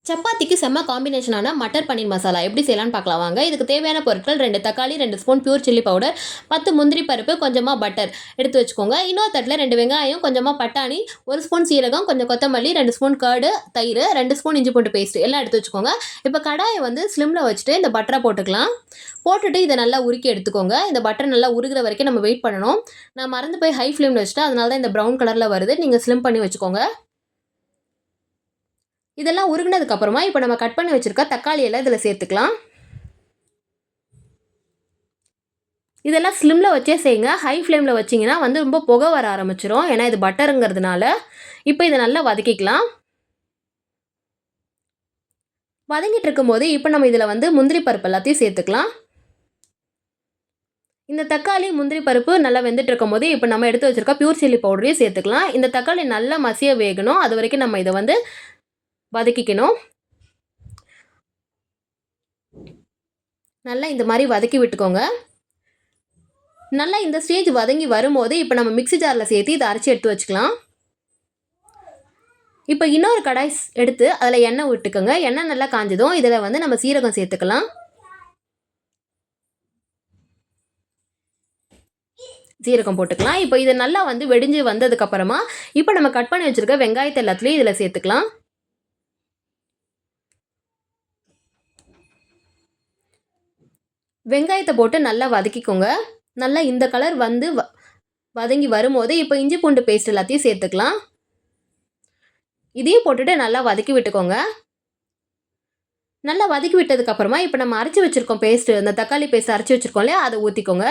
சப்பாத்திக்கு செம்ம காம்பினேஷனான மட்டர் பன்னீர் மசாலா எப்படி செய்யலாம்னு பார்க்கலாம் வாங்க. இதுக்கு தேவையான பொருட்கள் 2 தக்காளி, 2 ஸ்பூன் பியூர் சில்லி பவுடர், 10 முந்திரி பருப்பு, கொஞ்சமாக பட்டர் எடுத்து வச்சுக்கோங்க. இன்னொரு தட்டில் 2 வெங்காயம், கொஞ்சமாக பட்டாணி, 1 ஸ்பூன் சீரகம், கொஞ்சம் கொத்தமல்லி, 2 ஸ்பூன் கர்டு, தயிர், 2 ஸ்பூன் இஞ்சி பூண்டு பேஸ்ட் எல்லாம் எடுத்து வச்சுக்கோங்க. இப்போ கடாயை வந்து ஸ்லிம்மில் வச்சுட்டு இந்த பட்டரை போட்டுக்கலாம். போட்டுட்டு இதை நல்லா உருக்கி எடுத்துக்கோங்க. இந்த பட்டர் நல்லா உருகிற வரைக்கும் நம்ம வெயிட் பண்ணணும். நான் மறந்து போய் ஹை ஃப்ளேமில் வச்சுட்டு அதனால தான் இந்த ப்ரௌன் கலரில் வருது. நீங்கள் ஸ்லிம் பண்ணி வச்சுக்கோங்க. இதெல்லாம் உருகினதுக்கு அப்புறமா இப்போ நம்ம கட் பண்ணி வச்சிருக்க தக்காளி எல்லாம் இதில் சேர்த்துக்கலாம். இதெல்லாம் ஸ்லிம்மில் வச்சே செய்யுங்க. ஹை ஃப்ளேமில் வச்சிங்கன்னா வந்து ரொம்ப புகை வர ஆரம்பிச்சிடும். ஏன்னா இது பட்டருங்கிறதுனால. இப்போ இதை நல்லா வதக்கிக்கலாம். வதங்கிட்டு இருக்கும்போது இப்போ நம்ம இதில் வந்து முந்திரி பருப்பு எல்லாத்தையும் சேர்த்துக்கலாம். இந்த தக்காளி முந்திரி பருப்பு நல்லா வெந்துட்டு இருக்கும் போது இப்போ நம்ம எடுத்து வச்சிருக்க பியூர் சில்லி பவுடரையும் சேர்த்துக்கலாம். இந்த தக்காளி நல்லா மசிய வேகணும். அது வரைக்கும் நம்ம இதை வந்து வதக்கிக்கணும். நல்லா இந்த மாதிரி வதக்கி விட்டுக்கோங்க. நல்லா இந்த ஸ்டேஜ் வதங்கி வரும்போது இப்போ நம்ம மிக்ஸி ஜாரில் சேர்த்து இதை அரைச்சி எடுத்து வச்சுக்கலாம். இப்போ இன்னொரு கடாய் எடுத்து அதில் எண்ணெய் விட்டுக்கோங்க. எண்ணெய் நல்லா காஞ்சதும் இதில் வந்து நம்ம சீரகம் சேர்த்துக்கலாம். சீரகம் போட்டுக்கலாம். இப்போ இது நல்லா வந்து வெடிஞ்சு வந்ததுக்கப்புறமா இப்போ நம்ம கட் பண்ணி வச்சுருக்க வெங்காயத்தை எல்லாத்துலேயும் இதில் சேர்த்துக்கலாம். வெங்காயத்தை போட்டு நல்லா வதக்கிக்கோங்க. நல்லா இந்த கலர் வந்து வதங்கி வரும்போது இப்போ இஞ்சி பூண்டு பேஸ்ட் எல்லாத்தையும் சேர்த்துக்கலாம். இதையும் போட்டுட்டு நல்லா வதக்கி விட்டுக்கோங்க. நல்லா வதக்கி விட்டதுக்கப்புறமா இப்போ நம்ம அரைச்சி வச்சுருக்கோம் பேஸ்ட்டு, அந்த தக்காளி பேஸ்ட் அரைச்சி வச்சுருக்கோம் இல்லையா, அதை ஊற்றிக்கோங்க.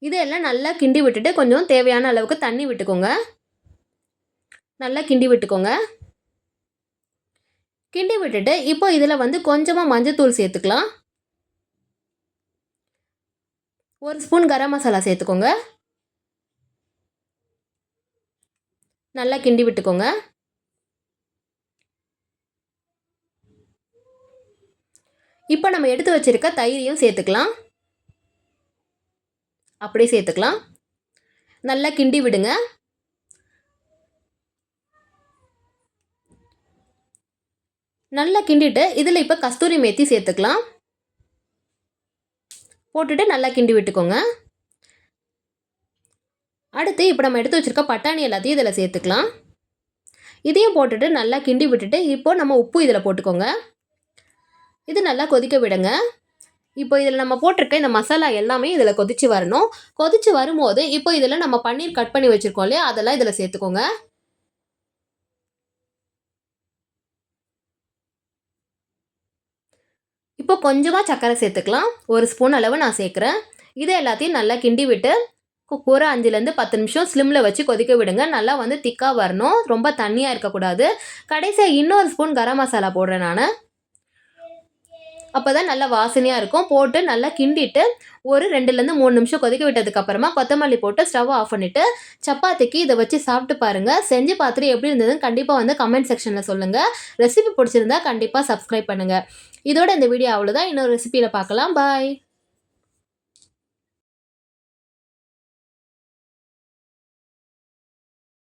இதெல்லாம் நல்லா கிண்டி விட்டுட்டு கொஞ்சம் தேவையான அளவுக்கு தண்ணி விட்டுக்கோங்க. நல்லா கிண்டி விட்டுக்கோங்க. கிண்டி விட்டுட்டு இப்போ இதில் வந்து கொஞ்சமாக மஞ்சத்தூள் சேர்த்துக்கலாம். 1 ஸ்பூன் கரம் மசாலா சேர்த்துக்கோங்க. நல்லா கிண்டி விட்டுக்கோங்க. இப்போ நம்ம எடுத்து வச்சிருக்க தயிரையும் சேர்த்துக்கலாம். அப்படியே சேர்த்துக்கலாம். நல்லா கிண்டி விடுங்க. நல்லா கிண்டிட்டு இதில் இப்போ கஸ்தூரி மேத்தி சேர்த்துக்கலாம். போட்டுட்டு நல்லா கிண்டி விட்டுக்கோங்க. அடுத்து இப்போ நம்ம எடுத்து வச்சுருக்க பட்டாணி எல்லாத்தையும் இதில் சேர்த்துக்கலாம். இதையும் போட்டுட்டு நல்லா கிண்டி விட்டுட்டு இப்போ நம்ம உப்பு இதில் போட்டுக்கோங்க. இது நல்லா கொதிக்க விடுங்க. இப்போ இதில் நம்ம போட்டிருக்க இந்த மசாலா எல்லாமே இதில் கொதித்து வரணும். கொதித்து வரும்போது இப்போ இதில் நம்ம பன்னீர் கட் பண்ணி வச்சுருக்கோம் இல்லையா, அதெல்லாம் இதில் சேர்த்துக்கோங்க. இப்போ கொஞ்சமாக சர்க்கரை சேர்த்துக்கலாம். 1 ஸ்பூன் அளவு நான் சேர்க்குறேன். இதை எல்லாத்தையும் நல்லா கிண்டி விட்டு ஒரு 5லேருந்து 10 நிமிஷம் ஸ்லிம்மில் வச்சு கொதிக்க விடுங்க. நல்லா வந்து திக்காக வரணும், ரொம்ப தண்ணியாக இருக்கக்கூடாது. கடைசியாக இன்னொரு ஸ்பூன் கரம் மசாலா போடுறேன் நான். அப்போ தான் நல்லா வாசனையாக இருக்கும். போட்டு நல்லா கிண்டிட்டு ஒரு 2லேருந்து 3 நிமிஷம் கொதிக்க விட்டதுக்கப்புறமா கொத்தமல்லி போட்டு ஸ்டவ் ஆஃப் பண்ணிவிட்டு சப்பாத்திக்கு இதை வச்சு சாப்பிட்டு பாருங்கள். செஞ்சு பார்த்துட்டு எப்படி இருந்ததுன்னு கண்டிப்பாக வந்து கமெண்ட் செக்ஷனில் சொல்லுங்கள். ரெசிபி பிடிச்சிருந்தா கண்டிப்பாக சப்ஸ்கிரைப் பண்ணுங்கள். இதோட இந்த வீடியோ அவ்வளோதான். இன்னொரு ரெசிபியில் பார்க்கலாம். பாய்.